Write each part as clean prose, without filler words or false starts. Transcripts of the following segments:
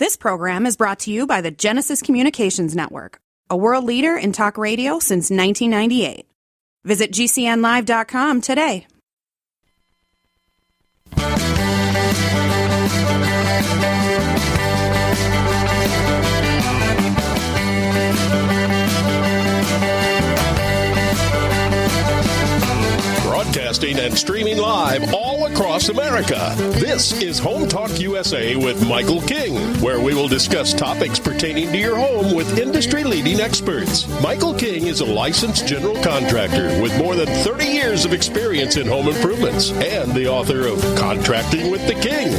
This program is brought to you by the Genesis Communications Network, a world leader in talk radio since 1998. Visit GCNlive.com today. Broadcasting and streaming live all across America. This is HomeTalkUSA with Michael King, where we will discuss topics pertaining to your home with industry-leading experts. Michael King is a licensed general contractor with more than 30 years of experience in home improvements and the author of Contracting with the King.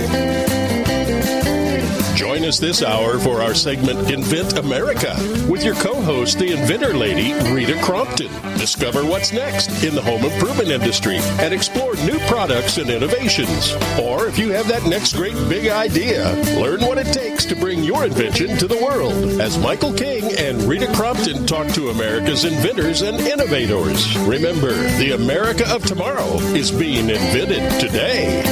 Join us this hour for our segment Invent America with your co-host, the inventor lady, Rita Crompton. Discover what's next in the home improvement industry and explore new products and innovations. Or if you have that next great big idea, learn what it takes to bring your invention to the world. As Michael King and Rita Crompton talk to America's inventors and innovators. Remember, the America of tomorrow is being invented today.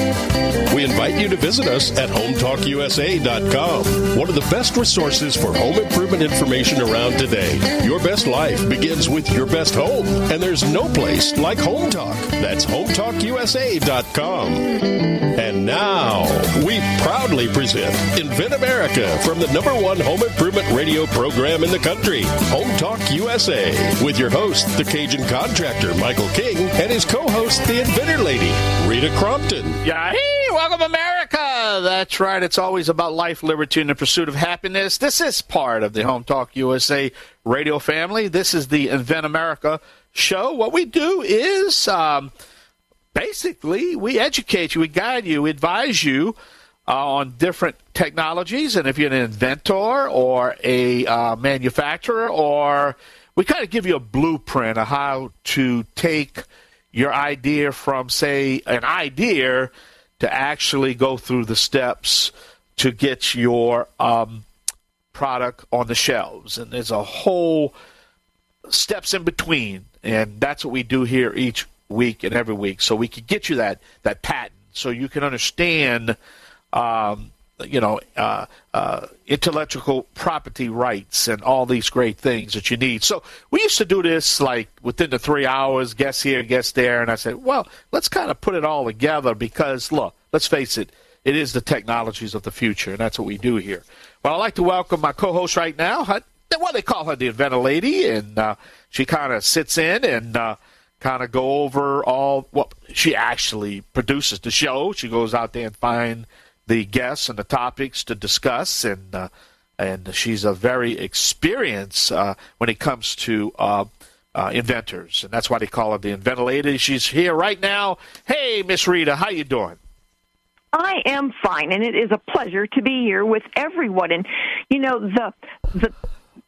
We invite you to visit us at HomeTalkUSA.com. One of the best resources for home improvement information around today. Your best life begins with your best home, and there's no place like Home Talk. That's HomeTalkUSA.com. And now, we proudly present Invent America from the #1 home improvement radio program in the country, Home Talk USA, with your host, the Cajun contractor, Michael King, and his co-host, the inventor lady, Rita Crompton. Yahee! Welcome, America! That's right. It's always about life, liberty, and the pursuit of happiness. This is part of the Home Talk USA radio family. This is the Invent America show. What we do is basically we educate you, we guide you, we advise you on different technologies. And if you're an inventor or a manufacturer, or we kind of give you a blueprint of how to take your idea from, say, an idea to actually go through the steps to get your product on the shelves. And there's a whole steps in between, and that's what we do here each week and every week, so we can get you that patent, so you can understand intellectual property rights and all these great things that you need. So we used to do this like within the 3 hours, guess here, guess there, and I said, well, let's kind of put it all together because, look, let's face it, it is the technologies of the future, and that's what we do here. Well, I'd like to welcome my co-host right now. They call her the inventor lady, and she kind of sits in and kind of go over all. Well, she actually produces the show. She goes out there and finds the guests and the topics to discuss, and she's a very experienced when it comes to inventors, and that's why they call her the inventor lady. She's here right now. Hey, Miss Rita, how you doing? I am fine, and it is a pleasure to be here with everyone. And, you know, the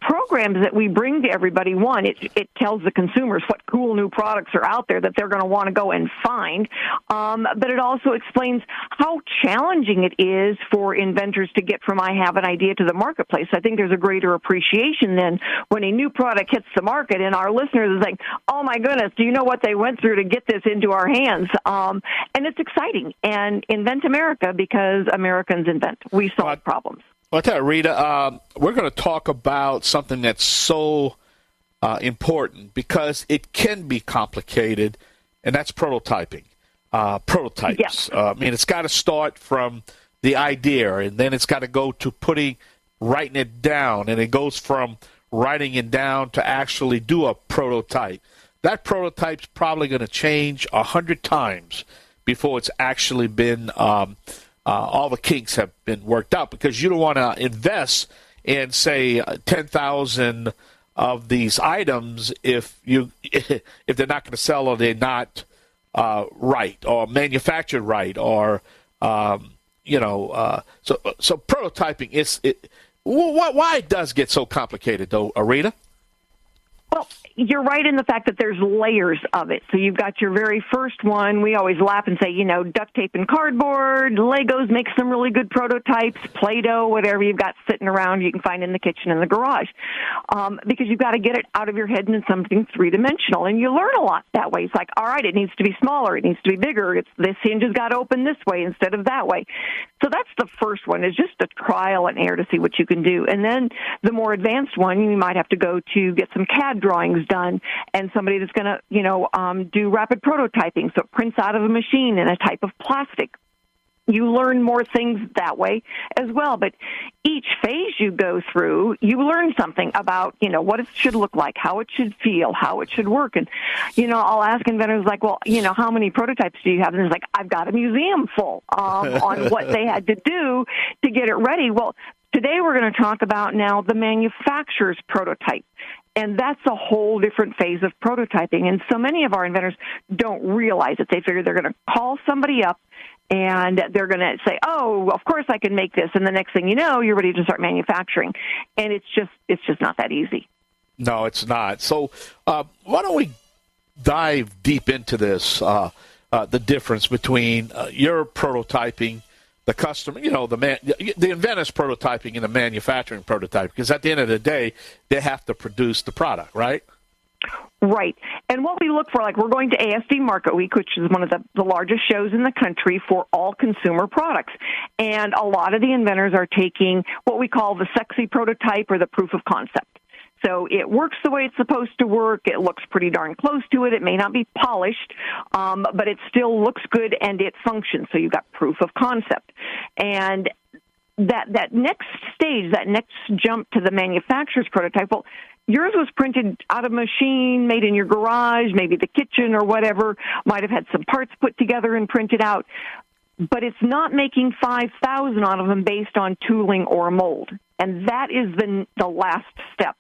programs that we bring to everybody, it tells the consumers what cool new products are out there that they're going to want to go and find, but it also explains how challenging it is for inventors to get from I have an idea to the marketplace. I think there's a greater appreciation than when a new product hits the market and our listeners is like, oh my goodness, do you know what they went through to get this into our hands? And it's exciting. And Invent America, because Americans invent. We solve problems. Well, I'll tell you, Rita, we're going to talk about something that's so important because it can be complicated, and that's prototyping. Prototypes. Yes. It's got to start from the idea, and then it's got to go to writing it down, and it goes from writing it down to actually do a prototype. That prototype's probably going to change 100 times before it's actually been all the kinks have been worked out, because you don't want to invest in, say, 10,000 of these items if they're not going to sell, or they're not right or manufactured right, or so prototyping is why it does get so complicated, though, Rita? Well, you're right in the fact that there's layers of it. So you've got your very first one. We always laugh and say, duct tape and cardboard, Legos make some really good prototypes, Play-Doh, whatever you've got sitting around you can find in the kitchen and the garage. Because you've got to get it out of your head into something three-dimensional. And you learn a lot that way. It's like, all right, it needs to be smaller. It needs to be bigger. This hinge has got to open this way instead of that way. So that's the first one, is just a trial and error to see what you can do. And then the more advanced one, you might have to go to get some CAD drawings done and somebody that's going to, do rapid prototyping. So it prints out of a machine in a type of plastic. You learn more things that way as well. But each phase you go through, you learn something about, what it should look like, how it should feel, how it should work. And, I'll ask inventors like, well, how many prototypes do you have? And it's like, I've got a museum full on what they had to do to get it ready. Well, today we're going to talk about now the manufacturer's prototype. And that's a whole different phase of prototyping. And so many of our inventors don't realize it. They figure they're going to call somebody up and they're going to say, oh, of course I can make this. And the next thing you know, you're ready to start manufacturing. And it's just not that easy. No, it's not. So why don't we dive deep into this, the difference between your prototyping, the customer, the inventor's prototyping and the manufacturing prototype, because at the end of the day, they have to produce the product, right? Right. And what we look for, like we're going to ASD Market Week, which is one of the largest shows in the country for all consumer products. And a lot of the inventors are taking what we call the sexy prototype or the proof of concept. So it works the way it's supposed to work. It looks pretty darn close to it. It may not be polished, but it still looks good and it functions. So you've got proof of concept. And that next stage, that next jump to the manufacturer's prototype, well, yours was printed out of a machine, made in your garage, maybe the kitchen or whatever, might have had some parts put together and printed out. But it's not making 5,000 out of them based on tooling or mold. And that is the last step.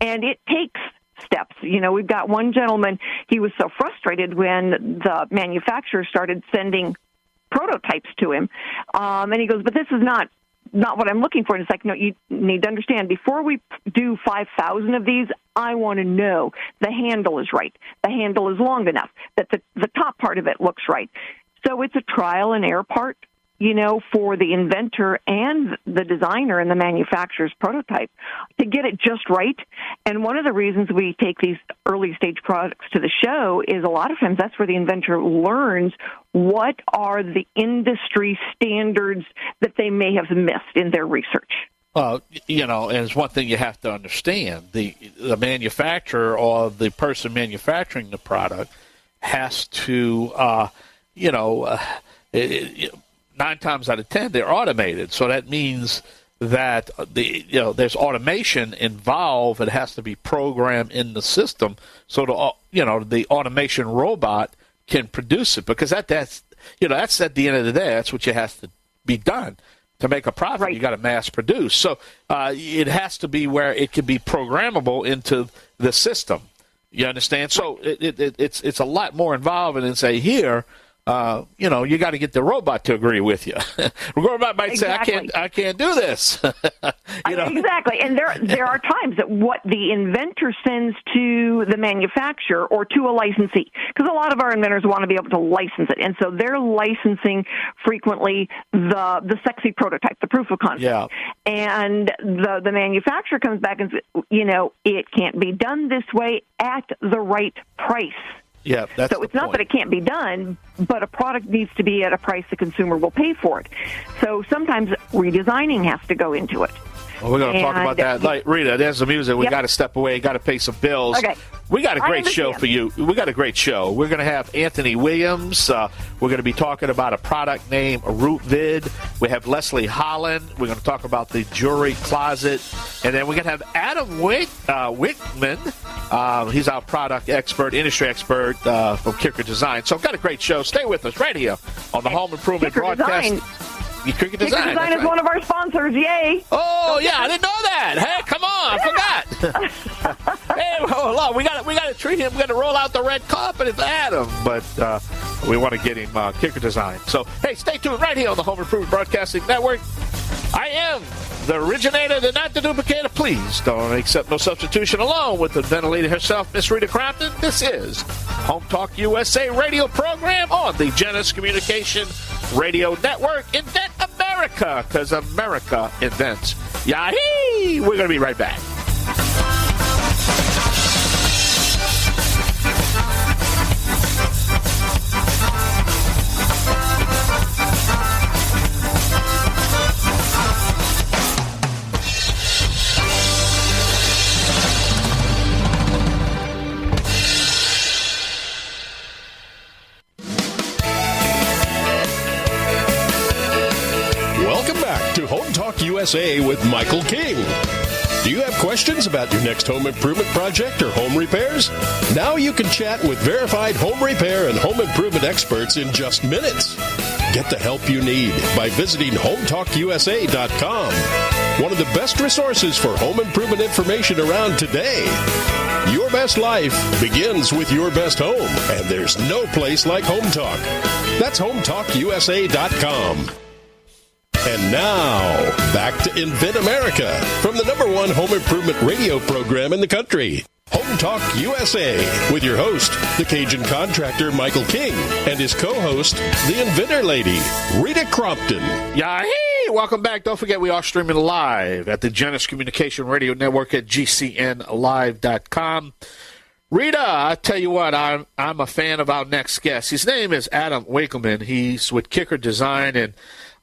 And it takes steps. We've got one gentleman, he was so frustrated when the manufacturer started sending prototypes to him. And he goes, but this is not what I'm looking for. And it's like, no, you need to understand, before we do 5,000 of these, I want to know the handle is right. The handle is long enough, that the top part of it looks right. So it's a trial and error part, for the inventor and the designer and the manufacturer's prototype to get it just right. And one of the reasons we take these early stage products to the show is a lot of times that's where the inventor learns what are the industry standards that they may have missed in their research. Well, and it's one thing you have to understand. The manufacturer or the person manufacturing the product has to, 9 times out of 10, they're automated. So that means that there's automation involved. It has to be programmed in the system so the automation robot can produce it, because that's at the end of the day, that's what has to be done. To make a profit, right. You got to mass produce. So it has to be where it can be programmable into the system. You understand? So it's a lot more involved than say here. You got to get the robot to agree with you. The robot might say, I can't do this. Exactly. And there are times that what the inventor sends to the manufacturer or to a licensee, because a lot of our inventors want to be able to license it. And so they're licensing frequently the sexy prototype, the proof of concept. Yeah. And the manufacturer comes back and says, it can't be done this way at the right price. Yeah, that's so it's not that it can't be done, but a product needs to be at a price the consumer will pay for it. So sometimes redesigning has to go into it. Well, we're going to talk about that. Like, Rita, there's the music. We got to step away. Got to pay some bills. Okay. We got a great show for you. We got a great show. We're going to have Anthony Williams. We're going to be talking about a product named RootVid. We have Leslie Holland. We're going to talk about the jewelry closet. And then we're going to have Adam Winklmann. He's our product expert, industry expert from Kickr Design. So I've got a great show. Stay with us right here on the Home Improvement Broadcast. Kickr Design. Design is one of our sponsors. Yay! Oh yeah, I didn't know that. Hey, come on, I forgot. Hey, hold on. We got to treat him. We got to roll out the red carpet. It's Adam, but we want to get him Kickr Design. So hey, stay tuned right here on the Home Improvement Broadcasting Network. I am the originator, the not the duplicator. Please don't accept no substitution. Along with the ventilator herself, Miss Rita Crompton, this is Home Talk USA radio program on the Genesis Communication Radio Network. Invent America, because America invents. Yahee! We're going to be right back. To Home Talk USA with Michael King. Do you have questions about your next home improvement project or home repairs? Now you can chat with verified home repair and home improvement experts in just minutes. Get the help you need by visiting HomeTalkUSA.com. One of the best resources for home improvement information around today. Your best life begins with your best home, and there's no place like Home Talk. That's HomeTalkUSA.com. And now, back to Invent America from the #1 home improvement radio program in the country, Home Talk USA, with your host, the Cajun contractor Michael King, and his co-host, the inventor lady, Rita Crompton. Yahee! Welcome back. Don't forget we are streaming live at the Genesis Communication Radio Network at GCNlive.com. Rita, I tell you what, I'm a fan of our next guest. His name is Adam Winklmann. He's with Kickr Design, and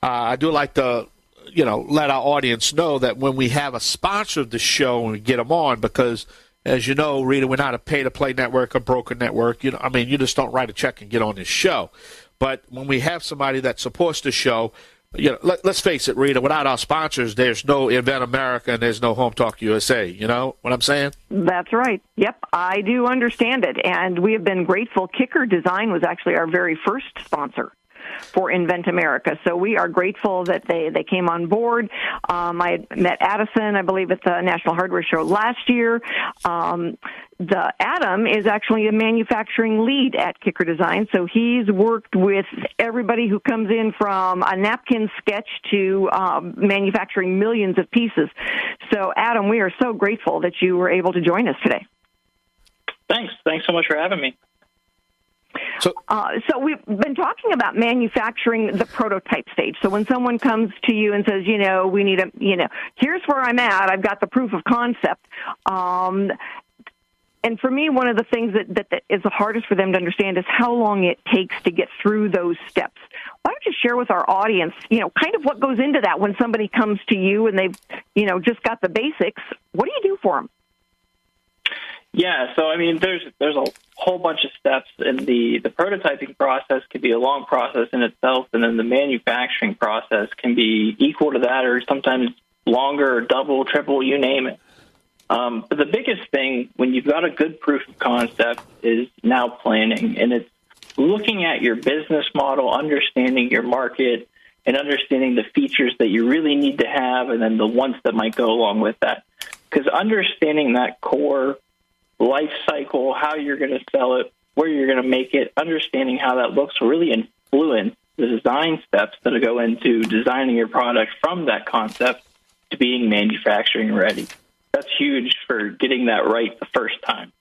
I do like to, let our audience know that when we have a sponsor of the show, we get them on because, as you know, Rita, we're not a pay-to-play network, a broker network. You just don't write a check and get on this show. But when we have somebody that supports the show, let's face it, Rita, without our sponsors, there's no Invent America and there's no Home Talk USA. You know what I'm saying? That's right. Yep, I do understand it. And we have been grateful. Kickr Design was actually our very first sponsor for Invent America. So we are grateful that they came on board. I had met Addison, I believe, at the National Hardware Show last year. The Adam is actually a manufacturing lead at Kickr Design, so he's worked with everybody who comes in from a napkin sketch to manufacturing millions of pieces. So, Adam, we are so grateful that you were able to join us today. Thanks so much for having me. So we've been talking about manufacturing the prototype stage. So when someone comes to you and says, we need here's where I'm at, I've got the proof of concept. And for me, one of the things that is the hardest for them to understand is how long it takes to get through those steps. Why don't you share with our audience, kind of what goes into that when somebody comes to you and they've, just got the basics. What do you do for them? Yeah, so there's a whole bunch of steps, and the prototyping process can be a long process in itself, and then the manufacturing process can be equal to that, or sometimes longer, double, triple, you name it. But the biggest thing when you've got a good proof of concept is now planning, and it's looking at your business model, understanding your market, and understanding the features that you really need to have, and then the ones that might go along with that. Because understanding that core life cycle, how you're going to sell it, where you're going to make it, understanding how that looks will really influence the design steps that go into designing your product from that concept to being manufacturing ready. That's huge for getting that right the first time.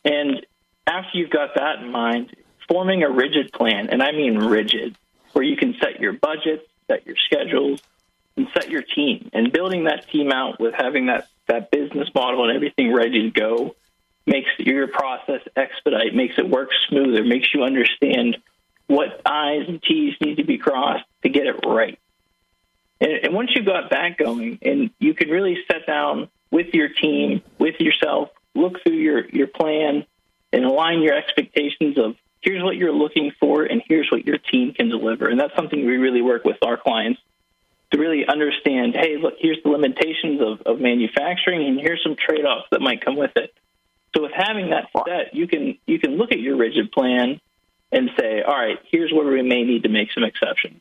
And after you've got that in mind, forming a rigid plan, and I mean rigid, where you can set your budgets, set your schedules, and set your team. And building that team out with having that business model and everything ready to go makes your process expedite, makes it work smoother, makes you understand what I's and T's need to be crossed to get it right. And once you've got that going, and you can really sit down with your team, with yourself, look through your plan, and align your expectations of here's what you're looking for and here's what your team can deliver. And that's something we really work with our clients to really understand, hey, look, here's the limitations of manufacturing, and here's some trade-offs that might come with it. So with having that set, you can look at your rigid plan and say, all right, here's where we may need to make some exceptions.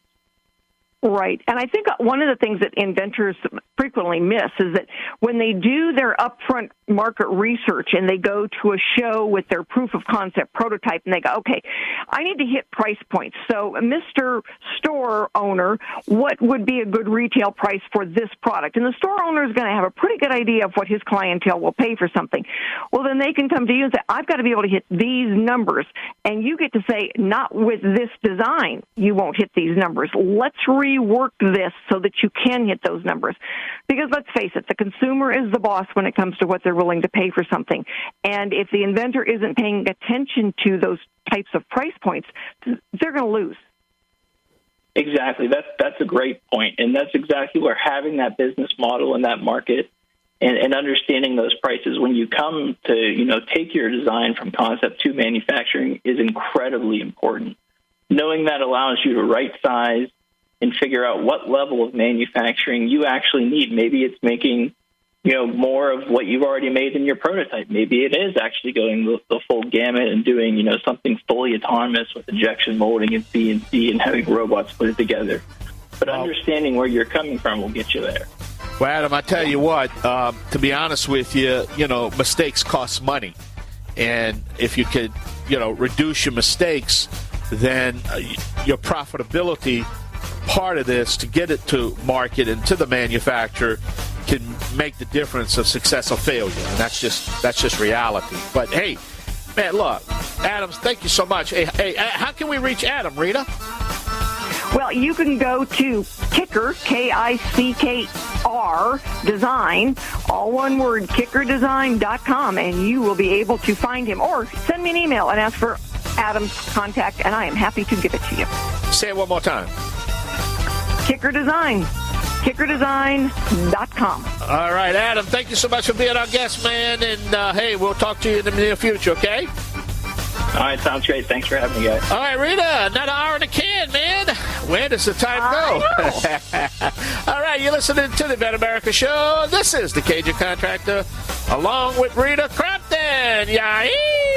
Right. And I think one of the things that inventors frequently miss is that when they do their upfront market research and they go to a show with their proof of concept prototype and they go, okay, I need to hit price points. So, Mr. Store owner, what would be a good retail price for this product? And the store owner is going to have a pretty good idea of what his clientele will pay for something. Well, then they can come to you and say, I've got to be able to hit these numbers. And you get to say, not with this design, you won't hit these numbers. Let's rework this so that you can hit those numbers. Because let's face it, the consumer is the boss when it comes to what they're willing to pay for something. And if the inventor isn't paying attention to those types of price points, they're going to lose. Exactly. That's a great point. And that's exactly where having that business model in that market and understanding those prices when you come to, take your design from concept to manufacturing is incredibly important. Knowing that allows you to right size and figure out what level of manufacturing you actually need. Maybe it's making, more of what you've already made in your prototype. Maybe it is actually going the full gamut and doing, something fully autonomous with injection molding and CNC and having robots put it together. But understanding where you're coming from will get you there. Well, Adam, I tell you what, to be honest with you, mistakes cost money. And if you could, reduce your mistakes, then your profitability part of this to get it to market and to the manufacturer can make the difference of success or failure. And that's just reality. But hey, man, look, Adam, thank you so much. Hey, how can we reach Adam, Rita? Well, you can go to Kickr, Kickr Design, all one word, KickrDesign.com, and you will be able to find him. Or send me an email and ask for Adam's contact, and I am happy to give it to you. Say it one more time. Kickr Design, KickrDesign.com. All right, Adam, thank you so much for being our guest, man. And, hey, we'll talk to you in the near future, okay? All right, sounds great. Thanks for having me, guys. All right, Rita, another hour in the can, man. Where does the time go? All right, you're listening to the Invent America Show. This is the Cajun Contractor, along with Rita Crompton. Yahee!